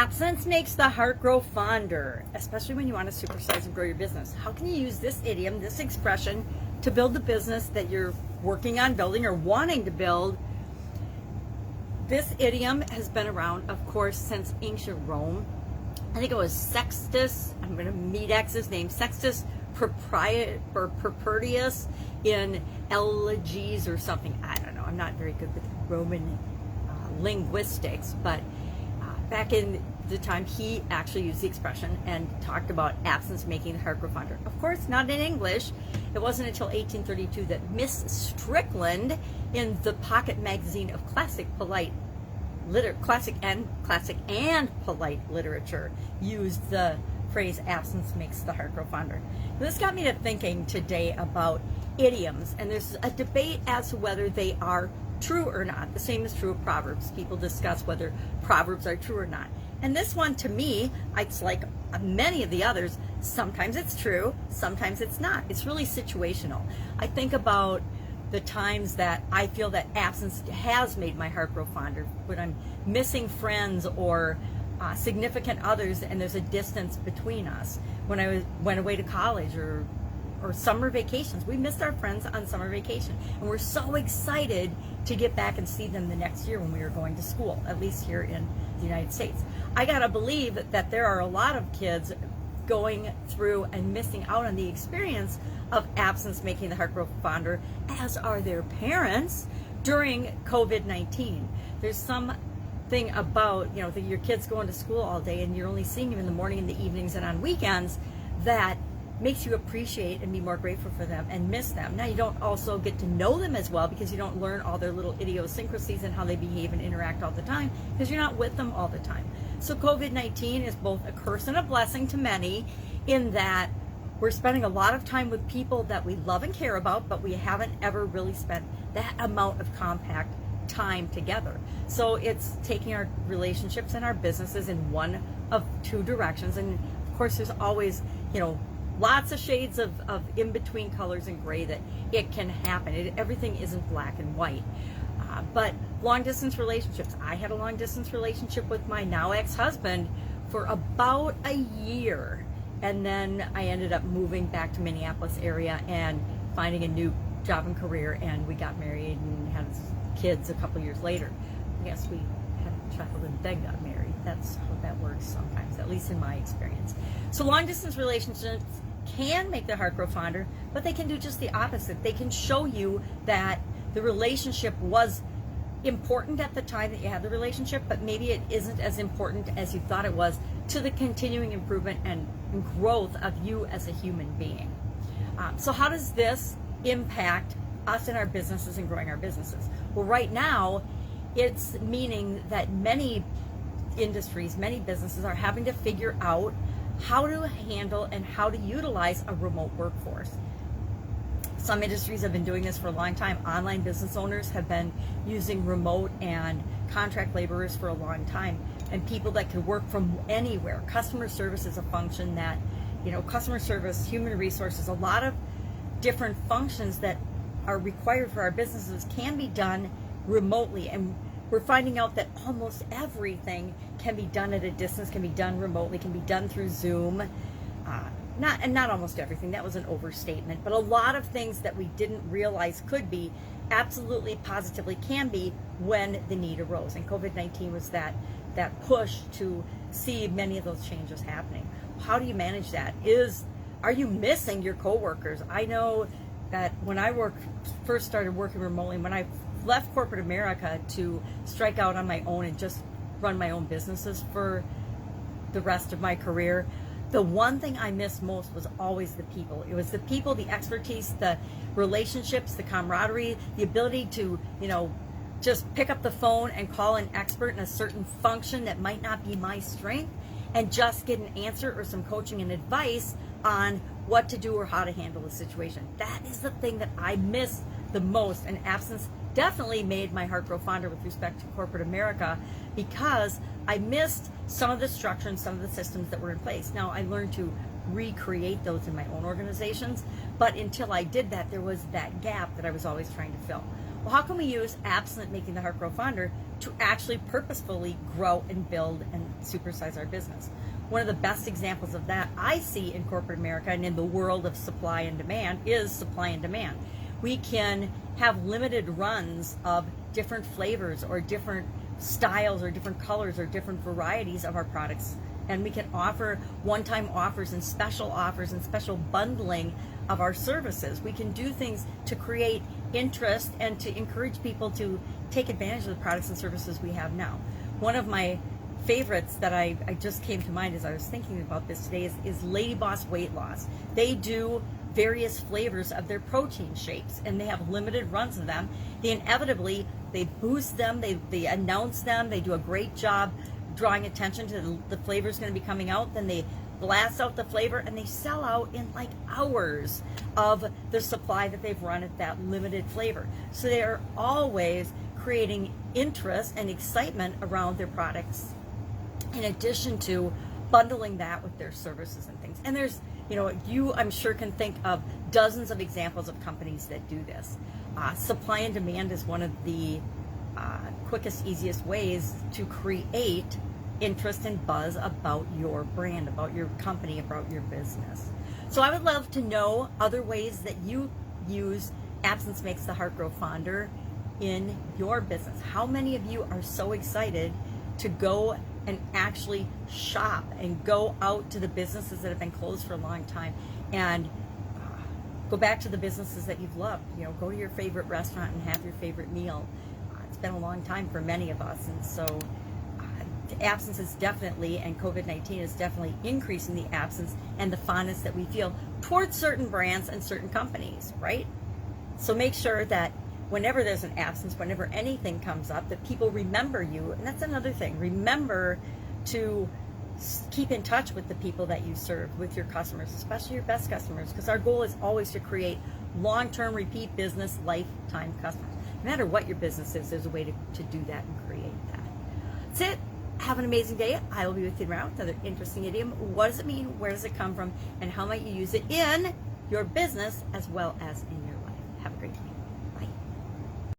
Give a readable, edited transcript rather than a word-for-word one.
Absence makes the heart grow fonder, especially when you want to supersize and grow your business. How can you use this idiom, this expression, to build the business that you're working on building or wanting to build? This idiom has been around, of course, since ancient Rome. I think it was Sextus, I'm going to meet his name, Sextus Propertius in Elegies or something. I don't know. I'm not very good with Roman linguistics, but back in the time, he actually used the expression and talked about absence making the heart grow fonder. Of course, not in English. It wasn't until 1832 that Miss Strickland, in the pocket magazine of classic and polite literature, used the phrase absence makes the heart grow fonder. This got me to thinking today about idioms, and there's a debate as to whether they are true or not. The same is true of Proverbs. People discuss whether Proverbs are true or not. And this one, to me, it's like many of the others, sometimes it's true, sometimes it's not. It's really situational. I think about the times that I feel that absence has made my heart grow fonder, when I'm missing friends or significant others and there's a distance between us. When I went away to college or summer vacations, we missed our friends on summer vacation, and we're so excited to get back and see them the next year when we were going to school, at least here in the United States. I gotta believe that there are a lot of kids going through and missing out on the experience of absence making the heart grow fonder, as are their parents during COVID-19. There's something about, your kids going to school all day and you're only seeing them in the morning, in the evenings, and on weekends, that makes you appreciate and be more grateful for them and miss them. Now, you don't also get to know them as well because you don't learn all their little idiosyncrasies and how they behave and interact all the time because you're not with them all the time. So COVID-19 is both a curse and a blessing to many, in that we're spending a lot of time with people that we love and care about, but we haven't ever really spent that amount of compact time together. So it's taking our relationships and our businesses in one of two directions. And of course, there's always, lots of shades of in-between colors and gray that it can happen. Everything isn't black and white. But long-distance relationships. I had a long-distance relationship with my now ex-husband for about a year. And then I ended up moving back to Minneapolis area and finding a new job and career. And we got married and had kids a couple years later. I guess we had a child and then got married. That's how that works sometimes, at least in my experience. So long-distance relationships can make the heart grow fonder, but they can do just the opposite. They can show you that the relationship was important at the time that you had the relationship, but maybe it isn't as important as you thought it was to the continuing improvement and growth of you as a human being. So how does this impact us and our businesses and growing our businesses? Well, right now, it's meaning that many industries, many businesses are having to figure out how to handle and how to utilize a remote workforce. Some industries have been doing this for a long time. Online business owners have been using remote and contract laborers for a long time, and people that can work from anywhere. Customer service is a function that, customer service, human resources, a lot of different functions that are required for our businesses can be done remotely. And we're finding out that almost everything can be done at a distance, can be done remotely, can be done through Zoom. Not almost everything, that was an overstatement, but a lot of things that we didn't realize could be, absolutely positively can be when the need arose. And COVID-19 was that push to see many of those changes happening. How do you manage that? Are you missing your coworkers? I know that when I first started working remotely, when I left corporate America to strike out on my own and just run my own businesses for the rest of my career, the one thing I missed most was always the people. It was the people, the expertise, the relationships, the camaraderie, the ability to, just pick up the phone and call an expert in a certain function that might not be my strength and just get an answer or some coaching and advice on what to do or how to handle the situation. That is the thing that I miss the most, and absence definitely made my heart grow fonder with respect to corporate America, because I missed some of the structure and some of the systems that were in place. Now, I learned to recreate those in my own organizations, but until I did that, there was that gap that I was always trying to fill. Well, how can we use absent making the heart grow fonder to actually purposefully grow and build and supersize our business. One of the best examples of that I see in corporate America and in the world of supply and demand is supply and demand. We can have limited runs of different flavors or different styles or different colors or different varieties of our products, and we can offer one-time offers and special bundling of our services. We can do things to create interest and to encourage people to take advantage of the products and services we have now. One of my favorites that I just came to mind as I was thinking about this today is Lady Boss Weight Loss. They do various flavors of their protein shakes, and they have limited runs of them. They boost them, they announce them, they do a great job drawing attention to the flavors going to be coming out. Then they blast out the flavor, and they sell out in like hours of the supply that they've run at that limited flavor. So they are always creating interest and excitement around their products, in addition to bundling that with their services and things. And there's, you I'm sure can think of dozens of examples of companies that do this. Supply and demand is one of the quickest, easiest ways to create interest and buzz about your brand, about your company, about your business. So I would love to know other ways that you use Absence Makes the Heart Grow Fonder in your business. How many of you are so excited to go and actually shop and go out to the businesses that have been closed for a long time and go back to the businesses that you've loved? Go to your favorite restaurant and have your favorite meal. It's been a long time for many of us, and so absence is definitely, and COVID-19 is definitely increasing the absence and the fondness that we feel towards certain brands and certain companies, right? So make sure that whenever there's an absence, whenever anything comes up, that people remember you. And that's another thing. Remember to keep in touch with the people that you serve, with your customers, especially your best customers, because our goal is always to create long-term repeat business, lifetime customers. No matter what your business is, there's a way to do that and create that. That's it. Have an amazing day. I will be with you tomorrow with another interesting idiom. What does it mean? Where does it come from? And how might you use it in your business as well as in your life? Have a great day.